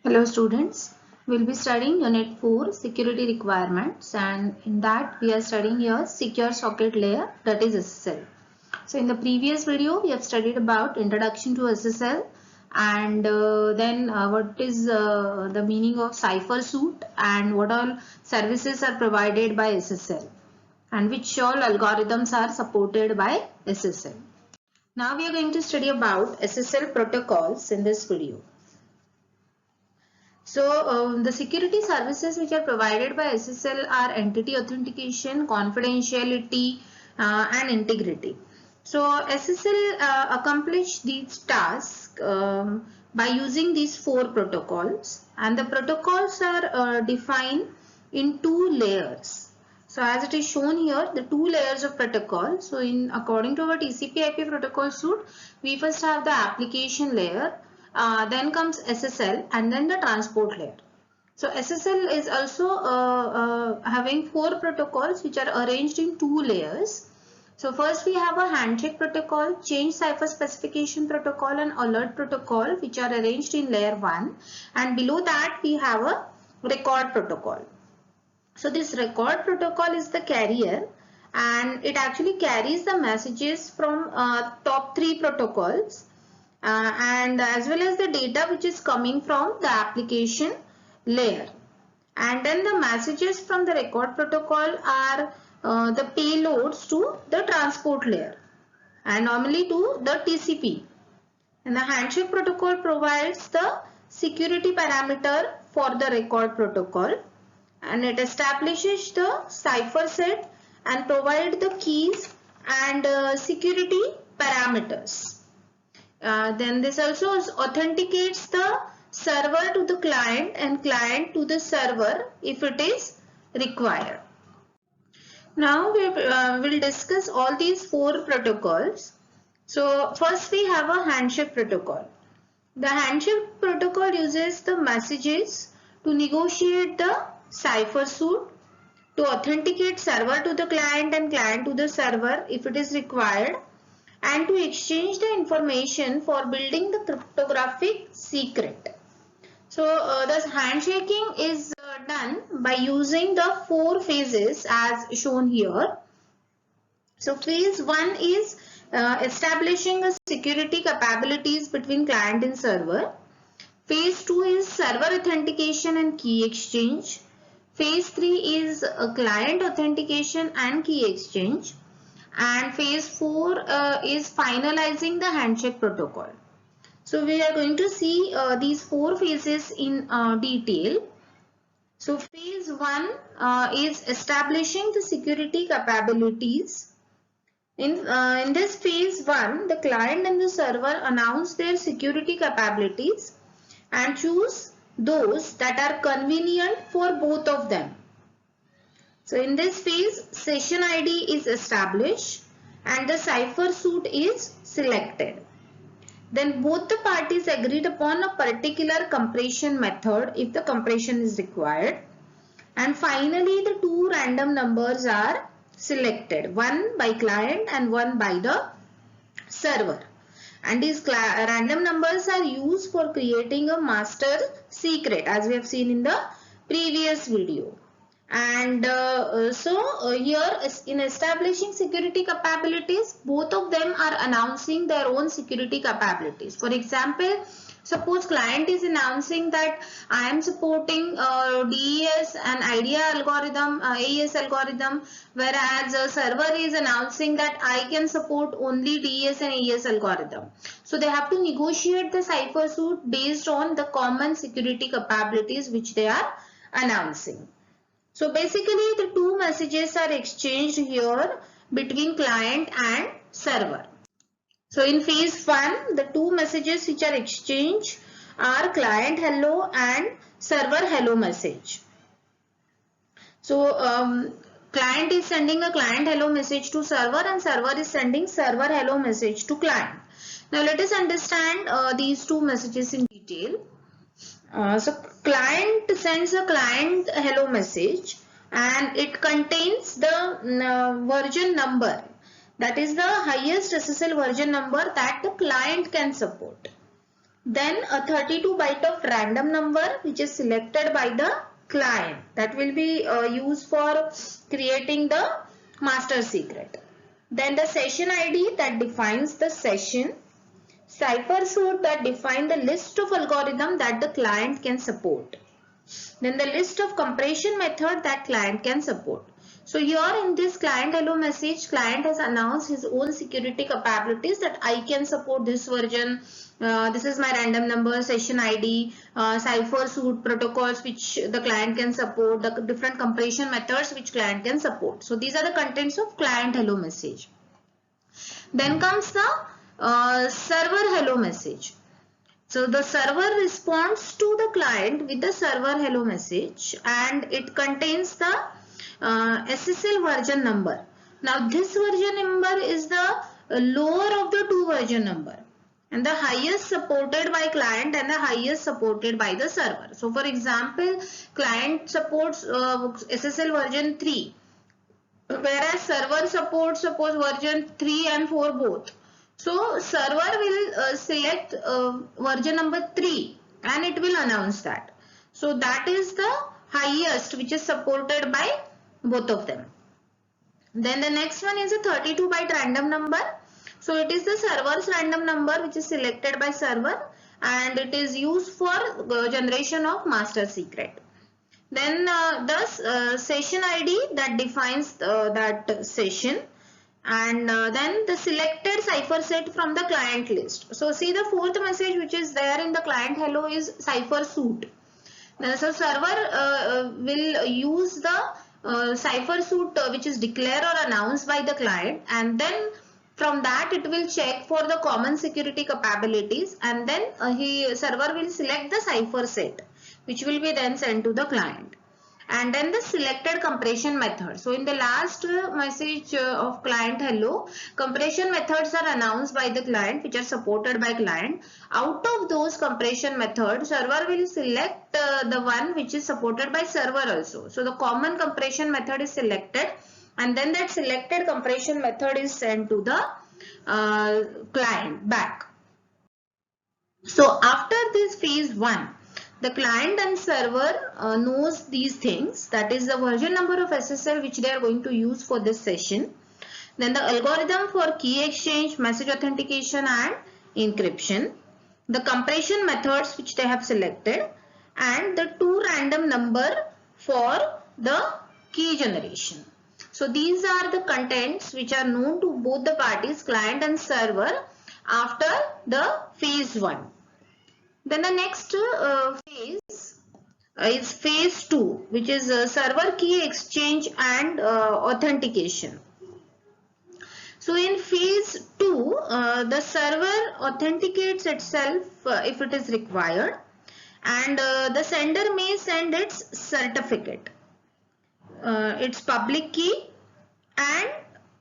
Hello students, we'll be studying Unit 4 Security Requirements, and in that we are studying here Secure Socket Layer, that is SSL. So in the previous video we have studied about Introduction to SSL and then what is the meaning of cipher suite and what all services are provided by SSL and which all algorithms are supported by SSL. Now we are going to study about SSL protocols in this video. So the security services which are provided by SSL are entity authentication, confidentiality and integrity. So SSL accomplish these tasks by using these four protocols, and the protocols are defined in two layers. So as it is shown here, the two layers of protocol. So according to our TCP/IP protocol suite, we first have the application layer, then comes SSL, and then the transport layer. So SSL is also having four protocols which are arranged in two layers. So first we have a handshake protocol, change cipher specification protocol and alert protocol which are arranged in layer 1, and below that we have a record protocol. So this record protocol is the carrier, and it actually carries the messages from top three protocols and as well as the data which is coming from the application layer. And then the messages from the record protocol are the payloads to the transport layer and normally to the TCP. And the handshake protocol provides the security parameter for the record protocol, and it establishes the cipher set and provide the keys and security parameters. Then this also authenticates the server to the client and client to the server if it is required. Now we will discuss all these four protocols. So first we have a handshake protocol. The handshake protocol uses the messages to negotiate the cipher suite, to authenticate server to the client and client to the server if it is required, and to exchange the information for building the cryptographic secret. So the handshaking is done by using the four phases as shown here. So phase 1 is establishing a security capabilities between client and server. Phase 2 is server authentication and key exchange. Phase 3 is client authentication and key exchange. And phase 4 is finalizing the handshake protocol. So we are going to see these four phases in detail. So phase 1 is establishing the security capabilities. In this phase 1, the client and the server announce their security capabilities and choose those that are convenient for both of them. So in this phase, session ID is established and the cipher suite is selected. Then both the parties agreed upon a particular compression method if the compression is required. And finally, the two random numbers are selected, one by client and one by the server. And these random numbers are used for creating a master secret as we have seen in the previous video. And here in establishing security capabilities, both of them are announcing their own security capabilities. For example, suppose client is announcing that I am supporting DES and IDEA algorithm, AES algorithm, whereas a server is announcing that I can support only DES and AES algorithm. So they have to negotiate the cipher suite based on the common security capabilities which they are announcing. So basically the two messages are exchanged here between client and server. So in phase 1, the two messages which are exchanged are client hello and server hello message. So client is sending a client hello message to server and server is sending server hello message to client. Now let us understand these two messages in detail. So client sends a client hello message and it contains the version number, that is the highest SSL version number that the client can support. Then a 32 byte of random number which is selected by the client, that will be used for creating the master secret. Then the session ID that defines the session, cipher suit that define the list of algorithm that the client can support. Then the list of compression method that client can support. So here in this client hello message, client has announced his own security capabilities that I can support this version. This is my random number, session ID, cipher suit protocols which the client can support, the different compression methods which client can support. So these are the contents of client hello message. Then comes the server hello message. So the server responds to the client with the server hello message, and it contains the SSL version number. Now this version number is the lower of the two version number, and the highest supported by client and the highest supported by the server. So for example, client supports SSL version 3, whereas server supports suppose version 3 and 4 both. So server will select version number 3 and it will announce that. So that is the highest which is supported by both of them. Then the next one is a 32 byte random number. So it is the server's random number which is selected by server, and it is used for generation of master secret. Then the session ID that defines that session, and then the selected cipher set from the client list. So see the fourth message which is there in the client hello is cipher suit. So server will use the cipher suit which is declared or announced by the client, and then from that it will check for the common security capabilities, and then server will select the cipher set which will be then sent to the client. And then the selected compression method. So in the last message of client hello, compression methods are announced by the client which are supported by client. Out of those compression methods, server will select the one which is supported by server also. So the common compression method is selected, and then that selected compression method is sent to the client back. So after this phase 1, the client and server knows these things, that is the version number of SSL which they are going to use for this session. Then the algorithm for key exchange, message authentication and encryption. The compression methods which they have selected, and the two random number for the key generation. So these are the contents which are known to both the parties, client and server, after the phase 1. Then the next phase is phase 2, which is server key exchange and authentication. So in phase 2, the server authenticates itself if it is required, and the sender may send its certificate, its public key, and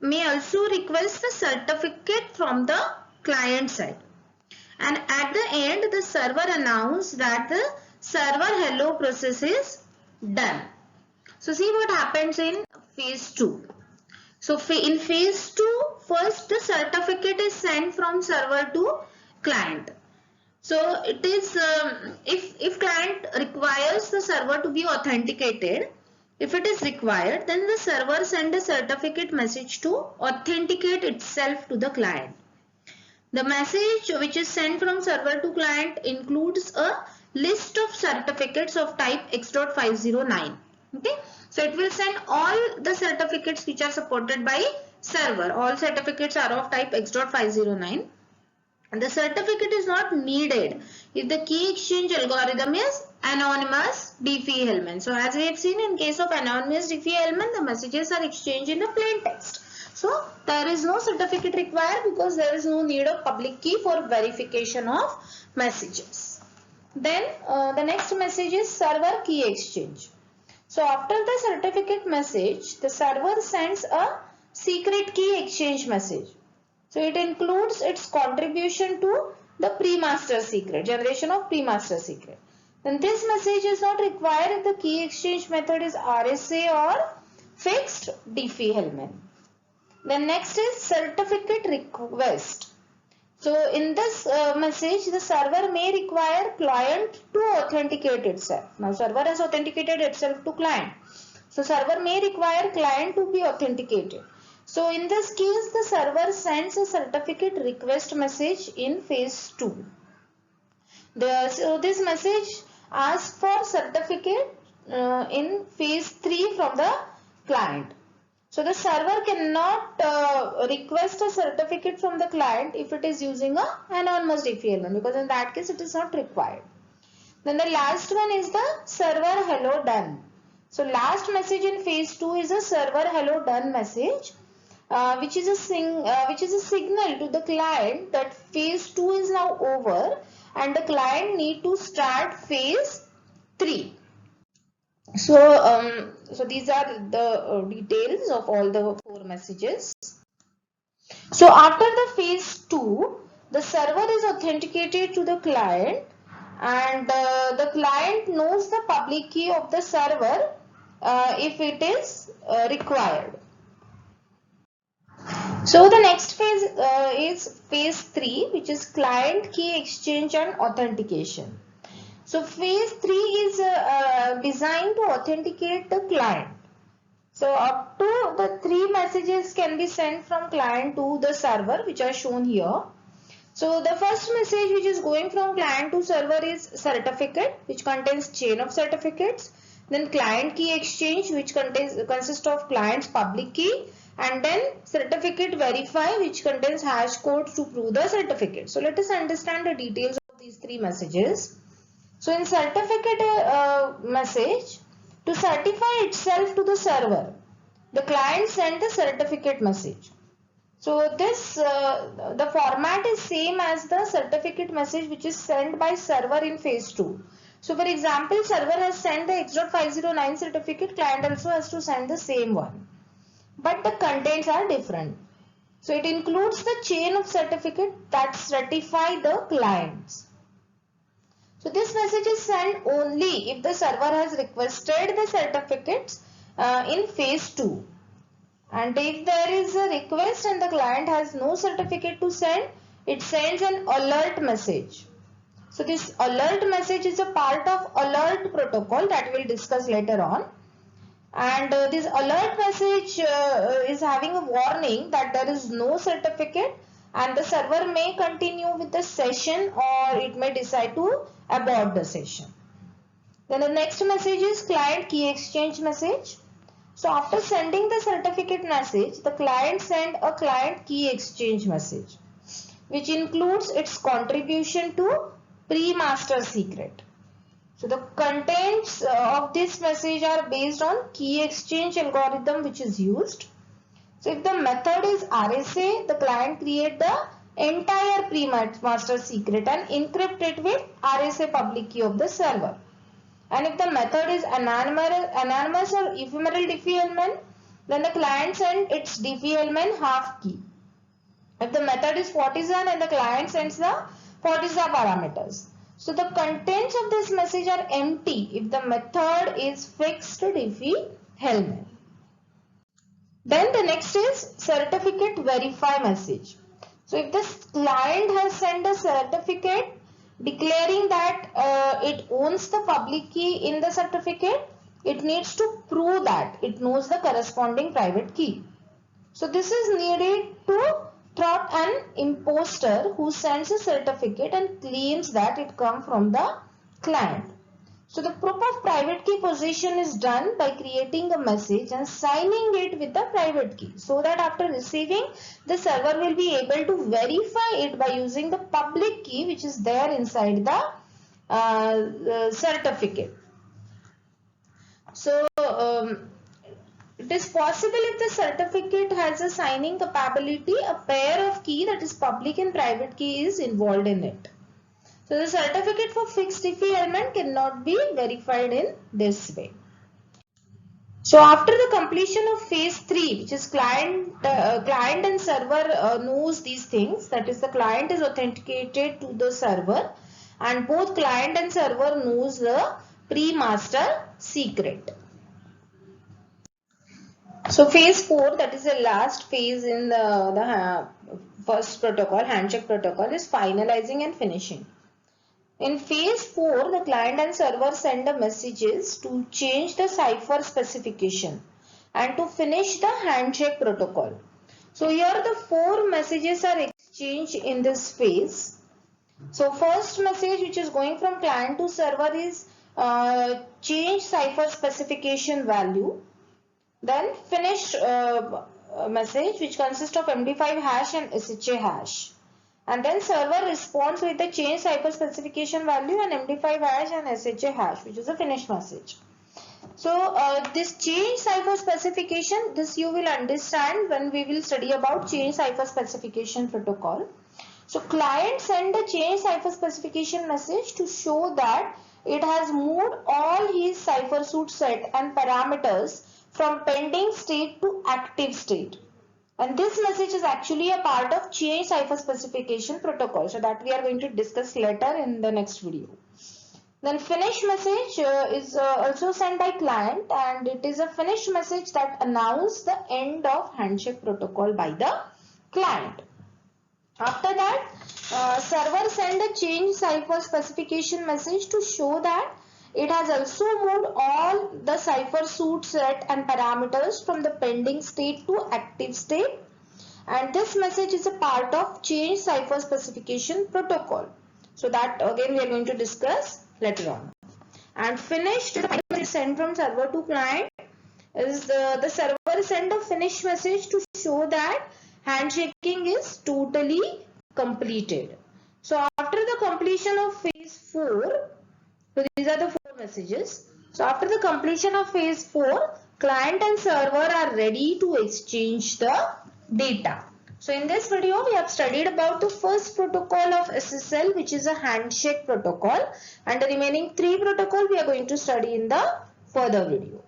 may also request the certificate from the client side. And at the end, the server announced that the server hello process is done. So see what happens in phase 2. So in phase 2, first the certificate is sent from server to client. So it is if client requires the server to be authenticated, if it is required, then the server send a certificate message to authenticate itself to the client. The message which is sent from server to client includes a list of certificates of type X.509. Okay, so it will send all the certificates which are supported by server. All certificates are of type X.509. The certificate is not needed if the key exchange algorithm is anonymous Diffie-Hellman. So as we have seen, in case of anonymous Diffie-Hellman, the messages are exchanged in the plain text. So there is no certificate required because there is no need of public key for verification of messages. Then the next message is server key exchange. So after the certificate message, the server sends a secret key exchange message. So it includes its contribution to the pre-master secret, generation of pre-master secret. Then this message is not required if the key exchange method is RSA or fixed Diffie-Hellman. Then next is certificate request. So in this message, the server may require client to authenticate itself. Now server has authenticated itself to client. So server may require client to be authenticated. So in this case, the server sends a certificate request message in phase 2. So this message asks for certificate in phase 3 from the client. So the server cannot request a certificate from the client if it is using a anonymous Diffie element, because in that case it is not required. Then the last one is the server hello done. So last message in phase 2 is a server hello done message, which is a signal to the client that phase 2 is now over and the client need to start phase 3. So these are the details of all the 4 messages. So after the phase 2, the server is authenticated to the client, and the client knows the public key of the server if it is required. So the next phase is phase 3, which is client key exchange and authentication. So phase 3 is designed to authenticate the client. So up to the 3 messages can be sent from client to the server, which are shown here. So the first message which is going from client to server is certificate, which contains chain of certificates. Then client key exchange, which consists of client's public key, and then certificate verify, which contains hash codes to prove the certificate. So let us understand the details of these 3 messages. So in certificate message, to certify itself to the server, the client sent the certificate message. So this the format is same as the certificate message which is sent by server in phase 2. So for example, server has sent the X.509 certificate, client also has to send the same one. But the contents are different. So it includes the chain of certificate that certify the clients. So this message is sent only if the server has requested the certificates in phase 2. And if there is a request and the client has no certificate to send, it sends an alert message. So this alert message is a part of alert protocol that we will discuss later on. And this alert message is having a warning that there is no certificate and the server may continue with the session or it may decide to abort the session. Then the next message is client key exchange message. So after sending the certificate message, the client send a client key exchange message, which includes its contribution to pre-master secret. So the contents of this message are based on key exchange algorithm which is used. So if the method is RSA, the client create the entire pre-master secret and encrypt it with RSA public key of the server. And if the method is anonymous or ephemeral Diffie element, then the client sends its Diffie element half key. If the method is Fortizan and the client sends the Fortizan parameters. So the contents of this message are empty if the method is fixed Diffie element. Then the next is certificate verify message. So if the client has sent a certificate declaring that it owns the public key in the certificate, it needs to prove that it knows the corresponding private key. So this is needed to thwart an imposter who sends a certificate and claims that it comes from the client. So the proof of private key possession is done by creating a message and signing it with the private key, so that after receiving, the server will be able to verify it by using the public key which is there inside the certificate. So it is possible if the certificate has a signing capability, a pair of key, that is public and private key, is involved in it. So the certificate for fixed Diffie element cannot be verified in this way. So after the completion of phase 3, which is client and server knows these things, that is the client is authenticated to the server and both client and server knows the pre-master secret. So phase 4, that is the last phase in the first protocol, handshake protocol, is finalizing and finishing. In phase 4, the client and server send the messages to change the cipher specification and to finish the handshake protocol. So here the 4 messages are exchanged in this phase. So first message which is going from client to server is change cipher specification value. Then finish message which consists of MD5 hash and SHA hash. And then server responds with the change cipher specification value and MD5 hash and SHA hash, which is a finished message. So this change cipher specification, this you will understand when we will study about change cipher specification protocol. So client send a change cipher specification message to show that it has moved all his cipher suit set and parameters from pending state to active state. And this message is actually a part of change cipher specification protocol. So that we are going to discuss later in the next video. Then finish message is also sent by client, and it is a finish message that announces the end of handshake protocol by the client. After that, server send a change cipher specification message to show that it has also moved all the cipher suit set and parameters from the pending state to active state, and this message is a part of change cipher specification protocol. So that again we are going to discuss later on. And finished message sent from server to client is the server send a finish message to show that handshaking is totally completed. So after the completion of phase 4, so these are the 4 messages. So after the completion of phase 4, client and server are ready to exchange the data. So in this video, we have studied about the first protocol of SSL, which is a handshake protocol, and the remaining 3 protocols we are going to study in the further video.